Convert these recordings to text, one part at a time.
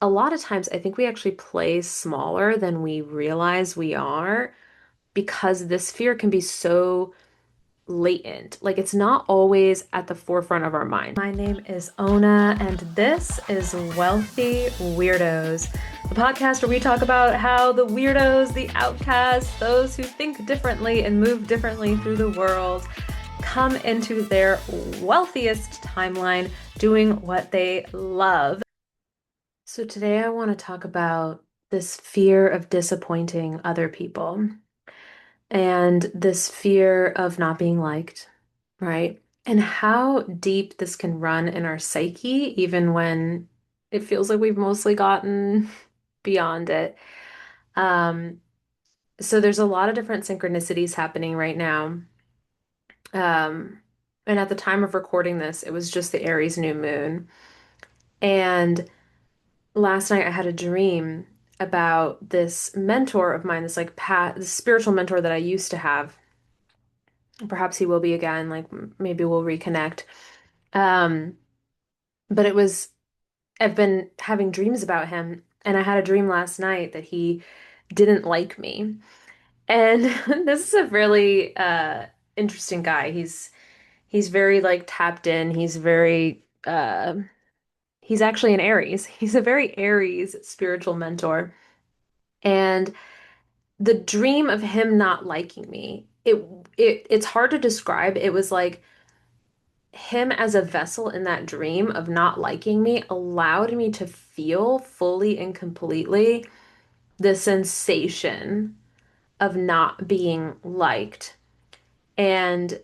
a lot of times I think we actually play smaller than we realize we are because this fear can be so latent. Like it's not always at the forefront of our mind. My name is Ona, and this is Wealthy Weirdos, the podcast where we talk about how the weirdos, the outcasts, those who think differently and move differently through the world come into their wealthiest timeline doing what they love. So today I want to talk about this fear of disappointing other people and this fear of not being liked, right? And how deep this can run in our psyche, even when it feels like we've mostly gotten beyond it. Um, so there's a lot of different synchronicities happening right now. Um, and at the time of recording this, it was just the Aries new moon. And last night I had a dream about this mentor of mine, this spiritual mentor that I used to have. Perhaps he will be again, like maybe we'll reconnect. Um, but I've been having dreams about him, and I had a dream last night that he didn't like me. And this is a really interesting guy. He's very like tapped in. He's actually an Aries. He's a very Aries spiritual mentor. And the dream of him not liking me, it's hard to describe. It was like him as a vessel in that dream of not liking me allowed me to feel fully and completely the sensation of not being liked. And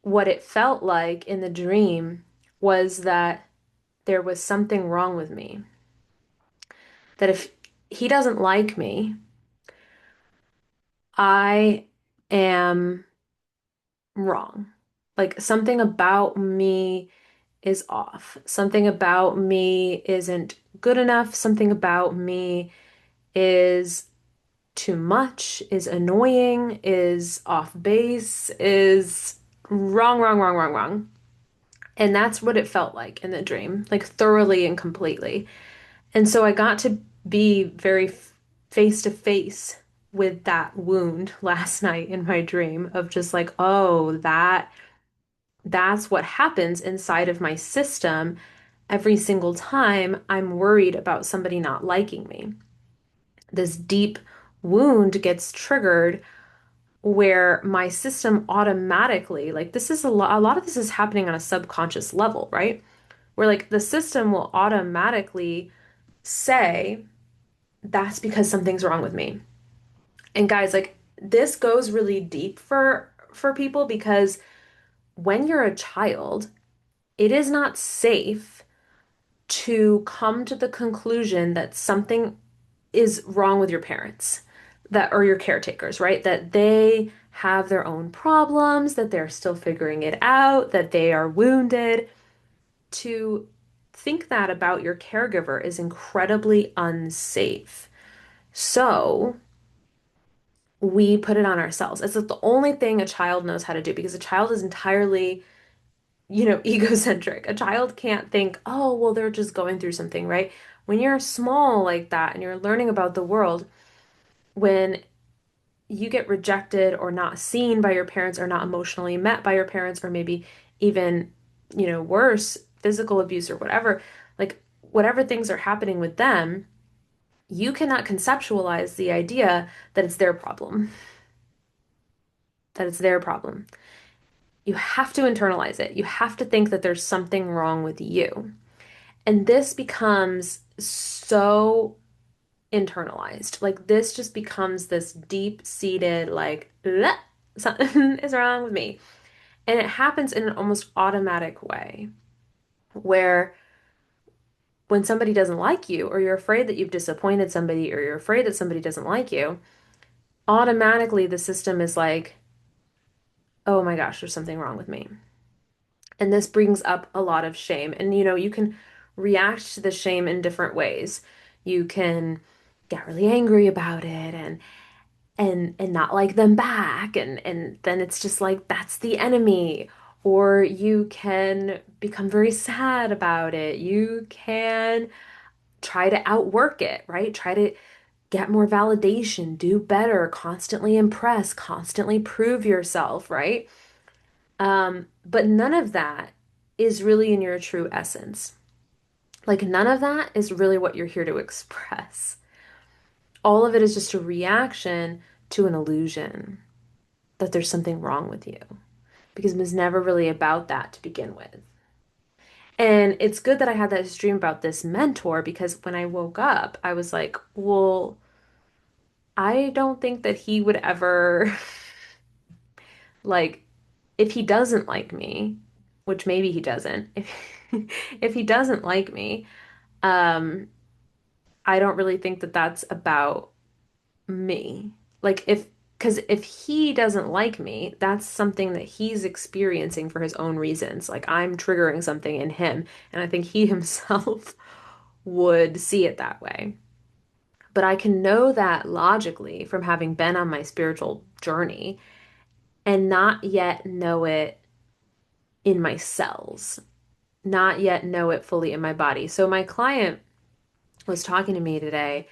what it felt like in the dream was that there was something wrong with me. That if he doesn't like me, I am wrong. Like something about me is off. Something about me isn't good enough. Something about me is too much, is annoying, is off base, is wrong, wrong, wrong, wrong, wrong. And that's what it felt like in the dream, like thoroughly and completely. And so I got to be very face to face with that wound last night in my dream of just like, oh, that's what happens inside of my system every single time I'm worried about somebody not liking me. This deep wound gets triggered where my system automatically, like this is a lot of this is happening on a subconscious level, right? Where like the system will automatically say that's because something's wrong with me. And guys, like this goes really deep for people because when you're a child, it is not safe to come to the conclusion that something is wrong with your parents that or your caretakers, right? That they have their own problems, that they're still figuring it out, that they are wounded. To think that about your caregiver is incredibly unsafe. So we put it on ourselves. It's like the only thing a child knows how to do because a child is entirely, egocentric. A child can't think, oh, well, they're just going through something, right? When you're small like that and you're learning about the world, when you get rejected or not seen by your parents or not emotionally met by your parents, or maybe even, worse, physical abuse or whatever, like whatever things are happening with them, you cannot conceptualize the idea that it's their problem, that it's their problem. You have to internalize it. You have to think that there's something wrong with you. And this becomes so internalized. Like this just becomes this deep-seated, like, "Bleh, something is wrong with me." And it happens in an almost automatic way where when somebody doesn't like you, or you're afraid that you've disappointed somebody, or you're afraid that somebody doesn't like you, automatically the system is like, oh my gosh, there's something wrong with me. And this brings up a lot of shame. And you can react to the shame in different ways. You can get really angry about it and not like them back and then it's just like that's the enemy. Or you can become very sad about it. You can try to outwork it, right? Try to get more validation, do better, constantly impress, constantly prove yourself, right? But none of that is really in your true essence. Like, none of that is really what you're here to express. All of it is just a reaction to an illusion that there's something wrong with you because it was never really about that to begin with. And it's good that I had that dream about this mentor because when I woke up, I was like, well, I don't think that he would ever, like, if he doesn't like me, which maybe he doesn't, if he doesn't like me, um, I don't really think that that's about me. Like because if he doesn't like me, that's something that he's experiencing for his own reasons. Like I'm triggering something in him, and I think he himself would see it that way. But I can know that logically from having been on my spiritual journey and not yet know it in my cells, not yet know it fully in my body. So my client was talking to me today.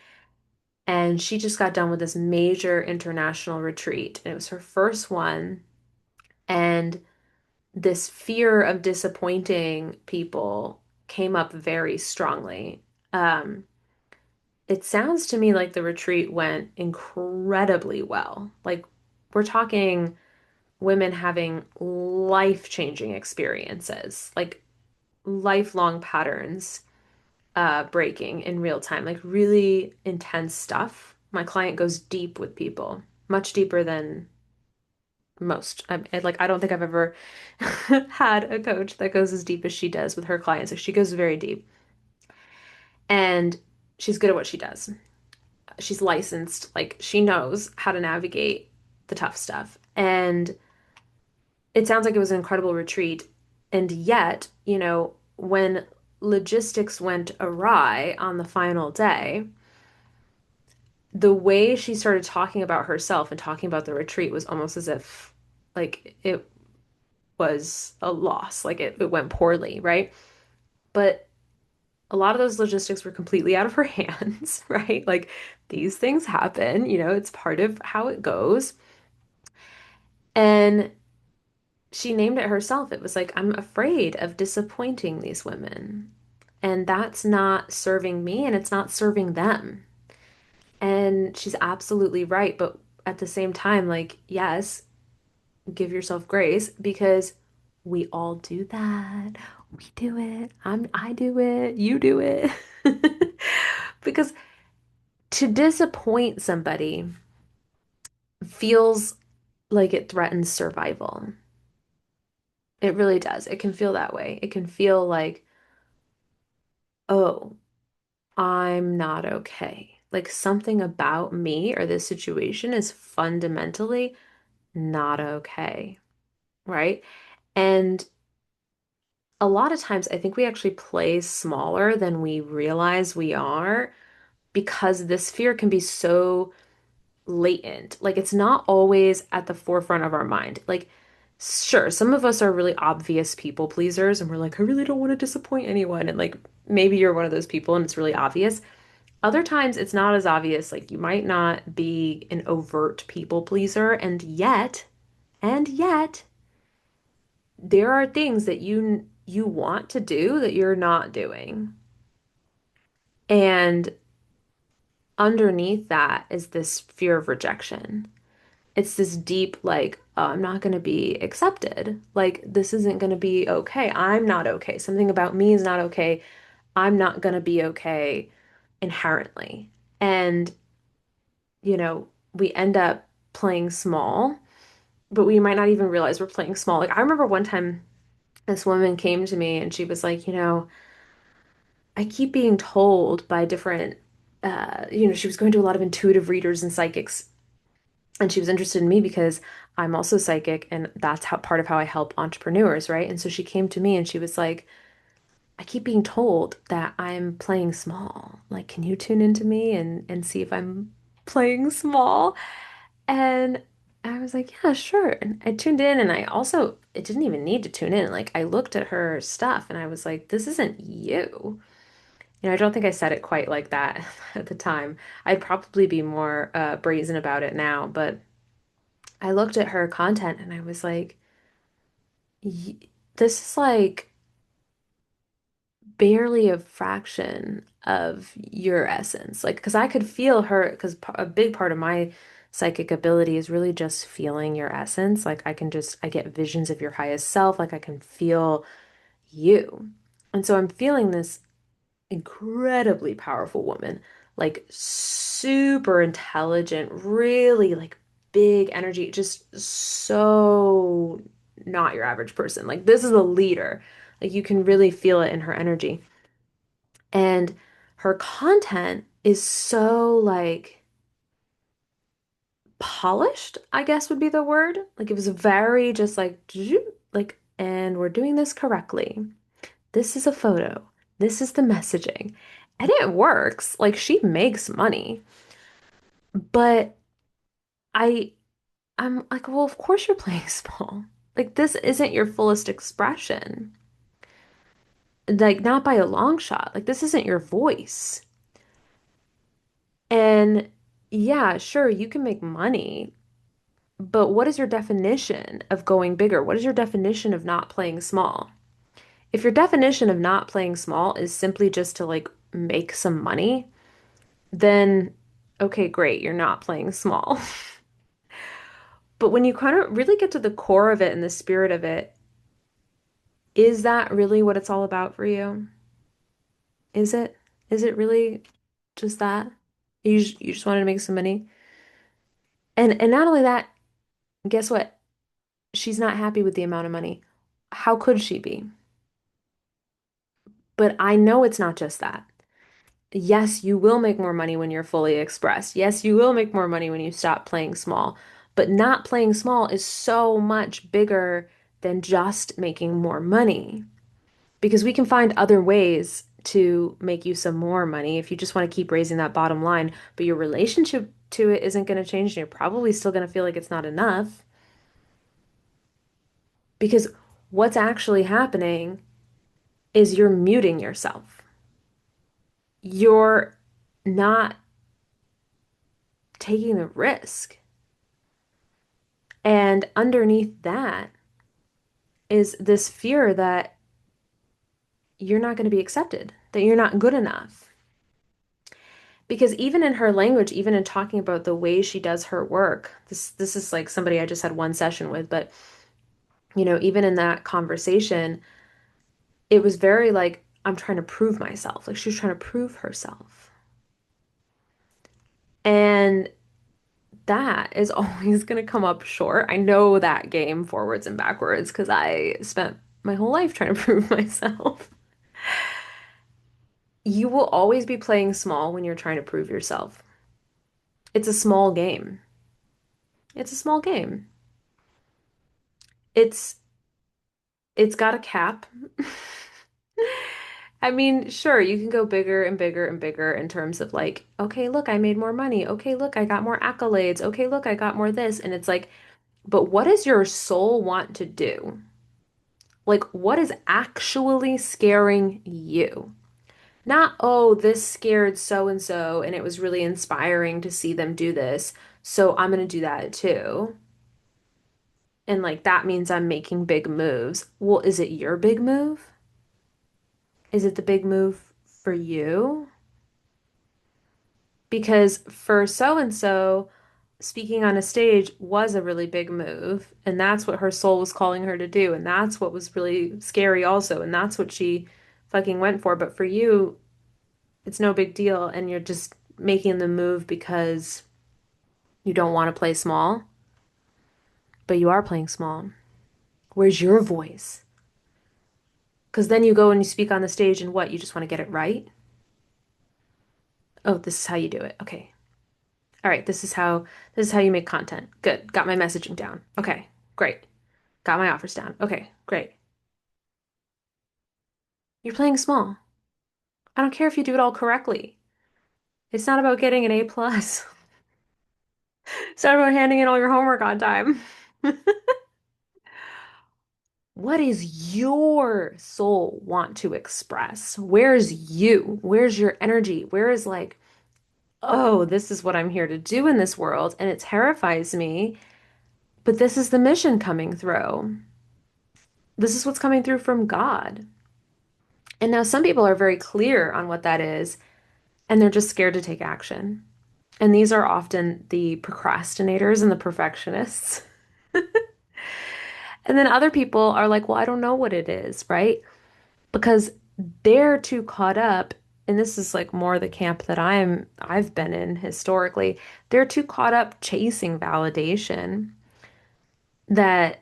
And she just got done with this major international retreat. And it was her first one. And this fear of disappointing people came up very strongly. Um, it sounds to me like the retreat went incredibly well. Like, we're talking women having life-changing experiences, like lifelong patterns breaking in real time, like really intense stuff. My client goes deep with people, much deeper than most. I don't think I've ever had a coach that goes as deep as she does with her clients. Like she goes very deep, and she's good at what she does. She's licensed, like she knows how to navigate the tough stuff. And it sounds like it was an incredible retreat. And yet, when logistics went awry on the final day, the way she started talking about herself and talking about the retreat was almost as if like it was a loss, like it went poorly, right? But a lot of those logistics were completely out of her hands, right? Like these things happen, it's part of how it goes. And she named it herself. It was like, I'm afraid of disappointing these women. And that's not serving me and it's not serving them. And she's absolutely right. But at the same time, like, yes, give yourself grace because we all do that. We do it. I do it. You do it. Because to disappoint somebody feels like it threatens survival. It really does. It can feel that way. It can feel like, oh, I'm not okay. Like something about me or this situation is fundamentally not okay, right? And a lot of times, I think we actually play smaller than we realize we are because this fear can be so latent. Like, it's not always at the forefront of our mind. Like, sure, some of us are really obvious people pleasers and we're like, I really don't want to disappoint anyone. And, like, maybe you're one of those people and it's really obvious. Other times, it's not as obvious. Like, you might not be an overt people pleaser, and yet, there are things that you want to do that you're not doing. And underneath that is this fear of rejection. It's this deep, like, oh, I'm not going to be accepted. Like, this isn't going to be okay. I'm not okay. Something about me is not okay. I'm not going to be okay inherently. And, we end up playing small, but we might not even realize we're playing small. Like, I remember one time this woman came to me and she was like, I keep being told by different, she was going to a lot of intuitive readers and psychics, and she was interested in me because I'm also psychic, and that's how part of how I help entrepreneurs, right? And so she came to me and she was like, I keep being told that I'm playing small. Like, can you tune into me and see if I'm playing small? And I was like, yeah, sure. And I tuned in, and it didn't even need to tune in. Like, I looked at her stuff and I was like, this isn't you. I don't think I said it quite like that at the time. I'd probably be more brazen about it now, but I looked at her content and I was like, This is like barely a fraction of your essence." Like, because I could feel her, because a big part of my psychic ability is really just feeling your essence. Like, I get visions of your highest self. Like, I can feel you. And so I'm feeling this incredibly powerful woman, like super intelligent, really like big energy, just so not your average person. Like this is a leader. Like you can really feel it in her energy. And her content is so like polished, I guess would be the word. Like it was very just like like and we're doing this correctly. This is a photo. This is the messaging. And it works. Like she makes money. But I I'm like, well, of course you're playing small. Like this isn't your fullest expression. Like not by a long shot. Like this isn't your voice. And yeah, sure, you can make money, but what is your definition of going bigger? What is your definition of not playing small? If your definition of not playing small is simply just to like make some money, then okay, great, you're not playing small. But when you kind of really get to the core of it and the spirit of it, is that really what it's all about for you? Is it? Is it really just that? You just wanted to make some money? And not only that, guess what? She's not happy with the amount of money. How could she be? But I know it's not just that. Yes, you will make more money when you're fully expressed. Yes, you will make more money when you stop playing small. But not playing small is so much bigger than just making more money because we can find other ways to make you some more money if you just want to keep raising that bottom line. But your relationship to it isn't going to change, and you're probably still going to feel like it's not enough because what's actually happening is you're muting yourself. You're not taking the risk. And underneath that is this fear that you're not going to be accepted, that you're not good enough. Because even in her language, even in talking about the way she does her work, this is like somebody I just had one session with, but even in that conversation, it was very like, I'm trying to prove myself. Like she was trying to prove herself. And that is always going to come up short. I know that game forwards and backwards because I spent my whole life trying to prove myself. You will always be playing small when you're trying to prove yourself. It's a small game. It's a small game. It's it's got a cap. I mean, sure, you can go bigger and bigger and bigger in terms of like, okay, look, I made more money. Okay, look, I got more accolades. Okay, look, I got more this. And it's like, but what does your soul want to do? Like, what is actually scaring you? Not, oh, this scared so and so, and it was really inspiring to see them do this. So I'm going to do that too. And like, that means I'm making big moves. Well, is it your big move? Is it the big move for you? Because for so and so, speaking on a stage was a really big move. And that's what her soul was calling her to do. And that's what was really scary, also. And that's what she fucking went for. But for you, it's no big deal. And you're just making the move because you don't want to play small, but you are playing small. Where's your voice? Because then you go and you speak on the stage and what? You just want to get it right? Oh, this is how you do it. Okay. All right, this is how you make content. Good. Got my messaging down. Okay, great. Got my offers down. Okay, great. You're playing small. I don't care if you do it all correctly. It's not about getting an A plus. It's not about handing in all your homework on time. What is your soul want to express? Where's you? Where's your energy? Where is like, oh, this is what I'm here to do in this world, and it terrifies me, but this is the mission coming through. This is what's coming through from God. And now some people are very clear on what that is, and they're just scared to take action. And these are often the procrastinators and the perfectionists. And then other people are like, well, I don't know what it is, right? Because they're too caught up, and this is like more the camp that I've been in historically. They're too caught up chasing validation that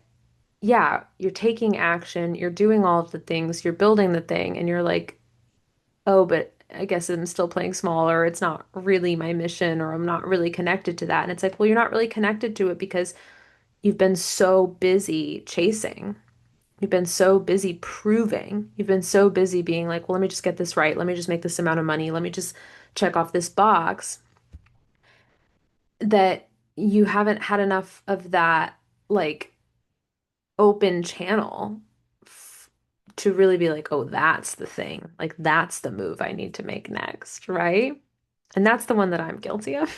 yeah, you're taking action, you're doing all of the things, you're building the thing, and you're like, oh, but I guess I'm still playing small, or it's not really my mission, or I'm not really connected to that. And it's like, well, you're not really connected to it because you've been so busy chasing. You've been so busy proving. You've been so busy being like, well, let me just get this right. Let me just make this amount of money. Let me just check off this box that you haven't had enough of that, like, open channel f to really be like, oh, that's the thing. Like, that's the move I need to make next, right? And that's the one that I'm guilty of.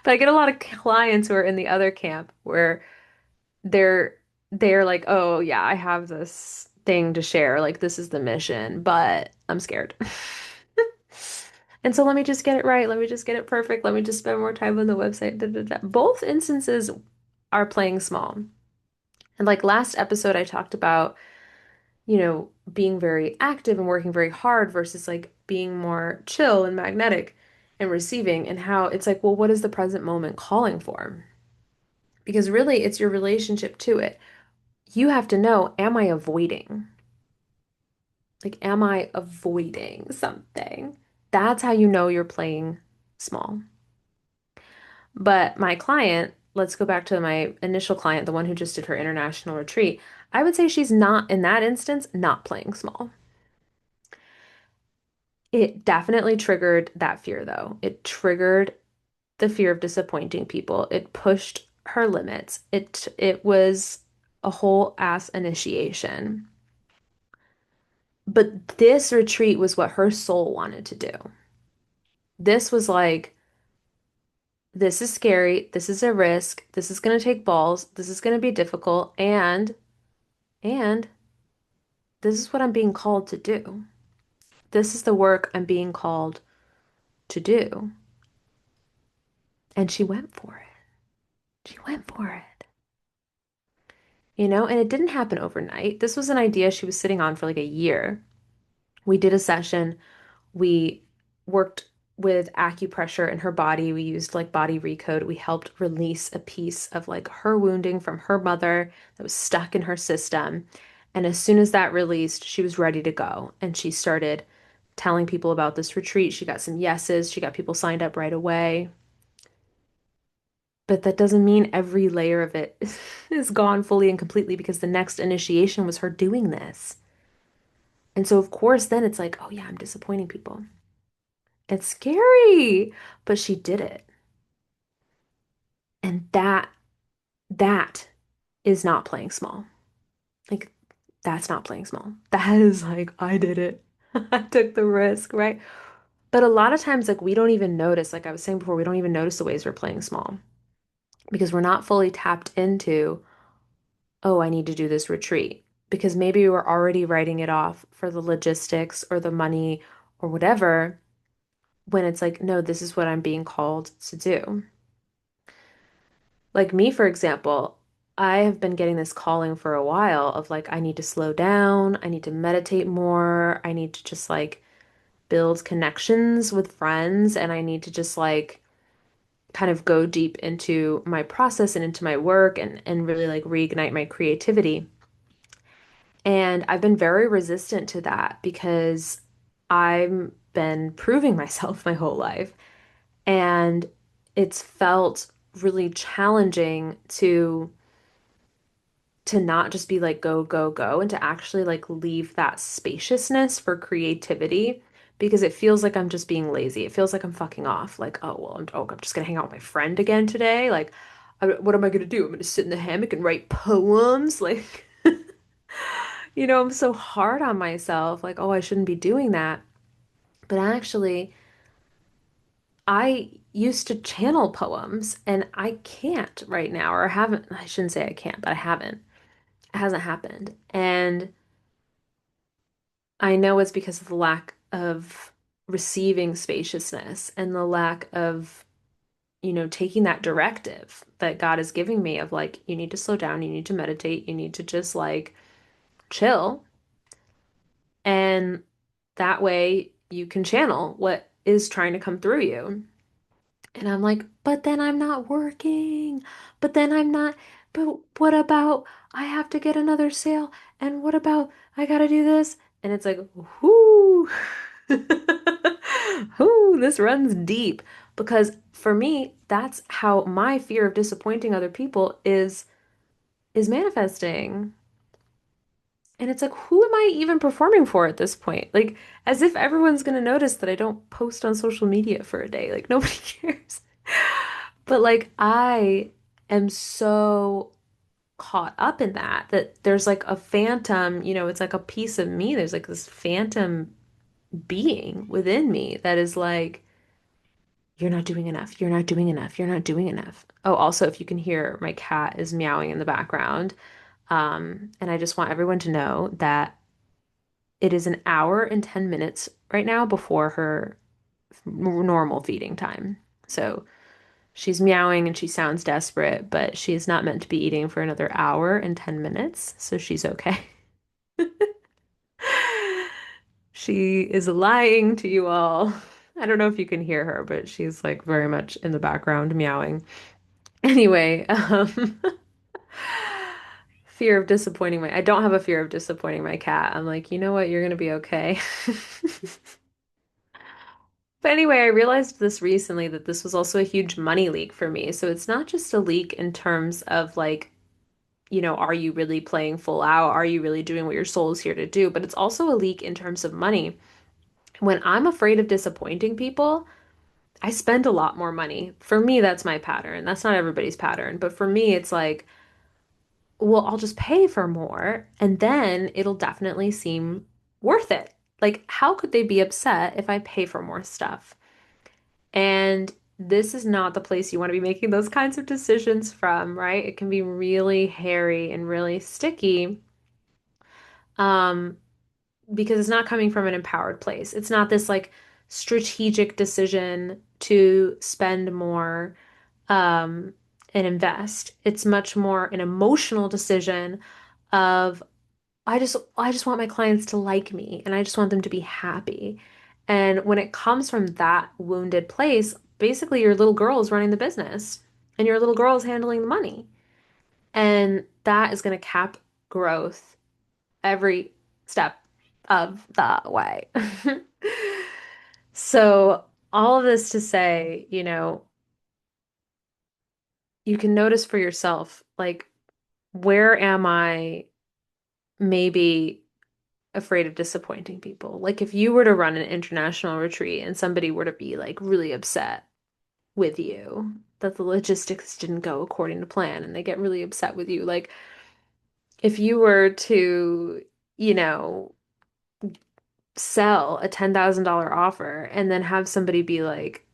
But I get a lot of clients who are in the other camp where they're they're like, "Oh, yeah, I have this thing to share. Like this is the mission, but I'm scared." And so let me just get it right. Let me just get it perfect. Let me just spend more time on the website. Da, da, da. Both instances are playing small. And like last episode, I talked about, being very active and working very hard versus like being more chill and magnetic and receiving, and how it's like, well, what is the present moment calling for? Because really, it's your relationship to it. You have to know, am I avoiding? Like, am I avoiding something? That's how you know you're playing small. But my client, let's go back to my initial client, the one who just did her international retreat. I would say she's not, in that instance, not playing small. It definitely triggered that fear, though. It triggered the fear of disappointing people. It pushed her limits. It was a whole ass initiation. But this retreat was what her soul wanted to do. This was like, this is scary. This is a risk. This is going to take balls. This is going to be difficult. And this is what I'm being called to do. This is the work I'm being called to do. And she went for it. She went for it. And it didn't happen overnight. This was an idea she was sitting on for like a year. We did a session. We worked with acupressure in her body. We used like body recode. We helped release a piece of like her wounding from her mother that was stuck in her system. And as soon as that released, she was ready to go. And she started telling people about this retreat. She got some yeses. She got people signed up right away. But that doesn't mean every layer of it is gone fully and completely, because the next initiation was her doing this. And so, of course, then it's like, oh, yeah, I'm disappointing people. It's scary, but she did it. And that is not playing small. Like that's not playing small. That is like I did it. I took the risk, right? But a lot of times like we don't even notice, like I was saying before, we don't even notice the ways we're playing small because we're not fully tapped into, oh, I need to do this retreat. Because maybe we're already writing it off for the logistics or the money or whatever, when it's like, no, this is what I'm being called to do. Like me, for example, I have been getting this calling for a while of like, I need to slow down, I need to meditate more, I need to just like build connections with friends, and I need to just like kind of go deep into my process and into my work and really like reignite my creativity. And I've been very resistant to that because I've been proving myself my whole life. And it's felt really challenging to not just be like go, go, go, and to actually like leave that spaciousness for creativity, because it feels like I'm just being lazy. It feels like I'm fucking off. Like, oh, well, I'm just gonna hang out with my friend again today. Like, what am I gonna do? I'm gonna sit in the hammock and write poems. Like, I'm so hard on myself, like, oh, I shouldn't be doing that. But actually, I used to channel poems and I can't right now, or haven't. I shouldn't say I can't, but I haven't. It hasn't happened. And I know it's because of the lack of receiving spaciousness and the lack of, taking that directive that God is giving me of like, you need to slow down, you need to meditate, you need to just like chill. And that way you can channel what is trying to come through you. And I'm like, but then I'm not working. But then I'm not. But what about I have to get another sale? And what about I gotta do this? And it's like, whoo, whoo, this runs deep. Because for me, that's how my fear of disappointing other people is manifesting. And it's like, who am I even performing for at this point? Like, as if everyone's gonna notice that I don't post on social media for a day. Like, nobody cares. But like, I am so caught up in that there's like a phantom, it's like a piece of me. There's like this phantom being within me that is like, you're not doing enough. You're not doing enough. You're not doing enough. Oh, also, if you can hear, my cat is meowing in the background. And I just want everyone to know that it is an hour and 10 minutes right now before her normal feeding time. So she's meowing and she sounds desperate, but she is not meant to be eating for another hour and 10 minutes, so she's okay. She is lying to you all. I don't know if you can hear her, but she's like very much in the background meowing. Anyway, fear of disappointing I don't have a fear of disappointing my cat. I'm like, you know what? You're gonna be okay. But anyway, I realized this recently that this was also a huge money leak for me. So it's not just a leak in terms of like, are you really playing full out? Are you really doing what your soul is here to do? But it's also a leak in terms of money. When I'm afraid of disappointing people, I spend a lot more money. For me, that's my pattern. That's not everybody's pattern. But for me, it's like, well, I'll just pay for more and then it'll definitely seem worth it. Like, how could they be upset if I pay for more stuff? And this is not the place you want to be making those kinds of decisions from, right? It can be really hairy and really sticky, um, because it's not coming from an empowered place. It's not this like strategic decision to spend more, um, and invest. It's much more an emotional decision of I just want my clients to like me and I just want them to be happy. And when it comes from that wounded place, basically your little girl is running the business and your little girl is handling the money. And that is going to cap growth every step of the way. So, all of this to say, you can notice for yourself, like, where am I maybe afraid of disappointing people? Like if you were to run an international retreat and somebody were to be like really upset with you that the logistics didn't go according to plan and they get really upset with you. Like if you were to, you know, sell a $10,000 offer and then have somebody be like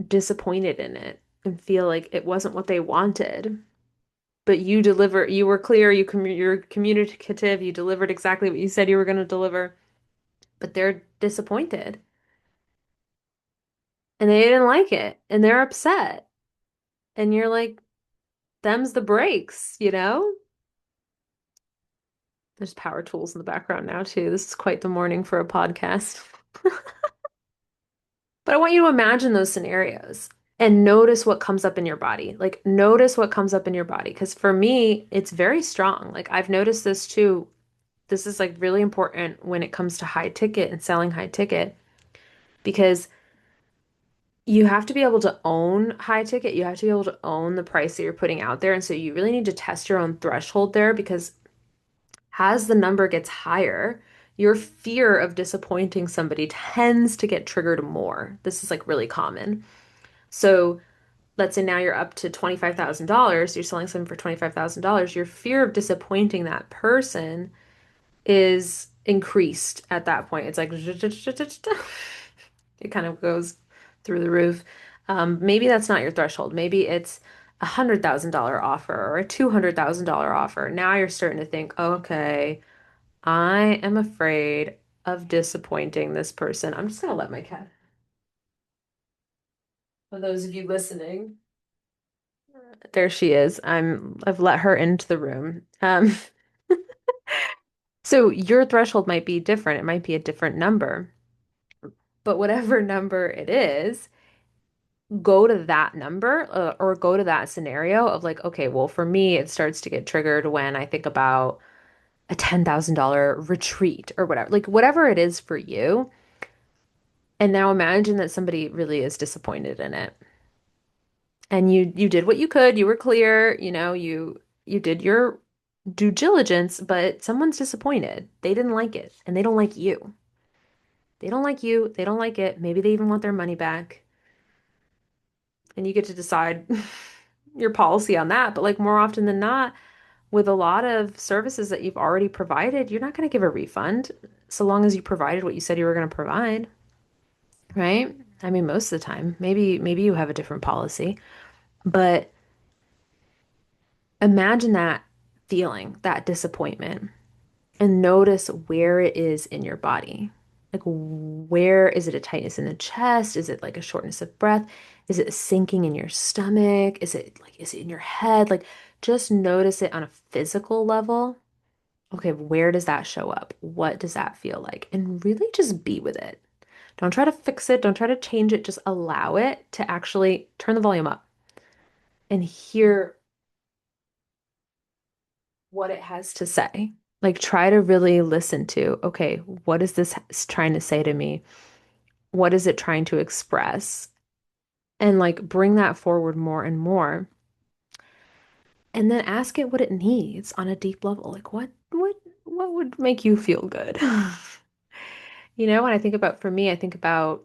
disappointed in it and feel like it wasn't what they wanted. But you were clear, you're communicative, you delivered exactly what you said you were going to deliver, but they're disappointed and they didn't like it and they're upset. And you're like, them's the breaks? There's power tools in the background now too. This is quite the morning for a podcast. But I want you to imagine those scenarios and notice what comes up in your body. Like, notice what comes up in your body. Because for me, it's very strong. Like, I've noticed this too. This is like really important when it comes to high ticket and selling high ticket because you have to be able to own high ticket. You have to be able to own the price that you're putting out there. And so you really need to test your own threshold there because as the number gets higher, your fear of disappointing somebody tends to get triggered more. This is like really common. So let's say now you're up to $25,000, you're selling something for $25,000. Your fear of disappointing that person is increased at that point. It's like it kind of goes through the roof. Maybe that's not your threshold. Maybe it's $100,000 offer or a $200,000 offer. Now you're starting to think, okay, I am afraid of disappointing this person. I'm just gonna let my cat. For those of you listening, there she is. I've let her into the room. So your threshold might be different. It might be a different number. But whatever number it is, go to that number or go to that scenario of like, okay, well, for me, it starts to get triggered when I think about a $10,000 retreat or whatever, like whatever it is for you. And now imagine that somebody really is disappointed in it. And you did what you could, you were clear, you did your due diligence, but someone's disappointed. They didn't like it, and they don't like you. They don't like you, they don't like it. Maybe they even want their money back. And you get to decide your policy on that. But like more often than not, with a lot of services that you've already provided, you're not going to give a refund so long as you provided what you said you were going to provide, right? I mean, most of the time, maybe you have a different policy, but imagine that feeling, that disappointment, and notice where it is in your body. Like, where is it a tightness in the chest? Is it like a shortness of breath? Is it a sinking in your stomach? Is it in your head? Like, just notice it on a physical level. Okay, where does that show up? What does that feel like? And really just be with it. Don't try to fix it. Don't try to change it. Just allow it to actually turn the volume up and hear what it has to say. Like, try to really listen to, okay, what is this trying to say to me? What is it trying to express? And like, bring that forward more and more. And then ask it what it needs on a deep level. Like, what would make you feel good? When I think about, for me, I think about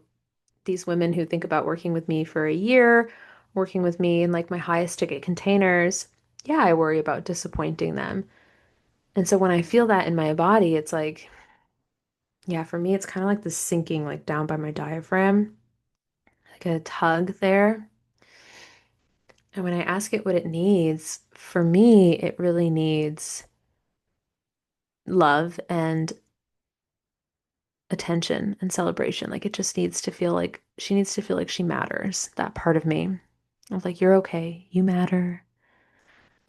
these women who think about working with me for a year, working with me in like my highest ticket containers. Yeah, I worry about disappointing them. And so when I feel that in my body, it's like, yeah, for me, it's kind of like the sinking like down by my diaphragm, like a tug there. And when I ask it what it needs, for me, it really needs love and attention and celebration. Like it just needs to feel like she needs to feel like she matters, that part of me. Of like, you're okay, you matter.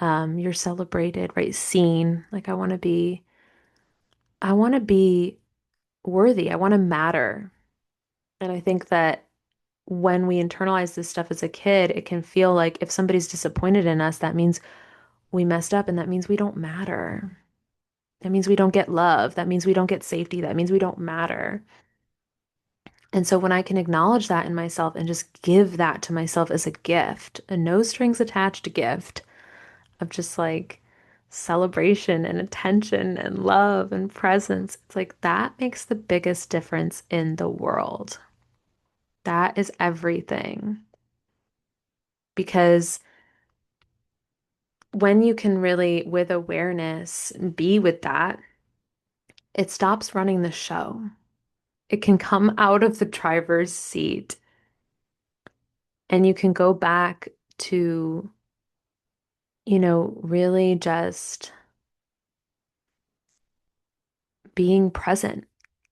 You're celebrated, right? Seen. Like I want to be worthy. I want to matter. And I think that when we internalize this stuff as a kid, it can feel like if somebody's disappointed in us, that means we messed up and that means we don't matter. That means we don't get love. That means we don't get safety. That means we don't matter. And so when I can acknowledge that in myself and just give that to myself as a gift, a no strings attached gift of just like celebration and attention and love and presence, it's like that makes the biggest difference in the world. That is everything. Because when you can really, with awareness, be with that, it stops running the show. It can come out of the driver's seat and you can go back to, really just being present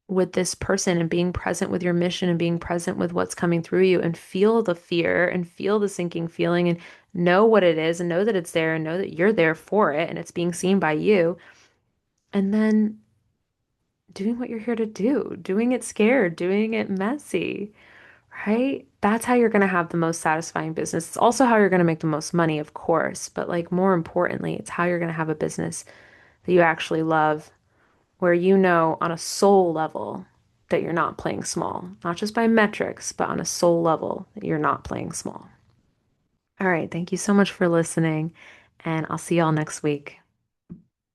with this person and being present with your mission and being present with what's coming through you and feel the fear and feel the sinking feeling and know what it is and know that it's there and know that you're there for it and it's being seen by you. And then doing what you're here to do, doing it scared, doing it messy, right? That's how you're going to have the most satisfying business. It's also how you're going to make the most money, of course, but like more importantly, it's how you're going to have a business that you actually love, where you know on a soul level that you're not playing small, not just by metrics, but on a soul level that you're not playing small. All right, thank you so much for listening, and I'll see y'all next week.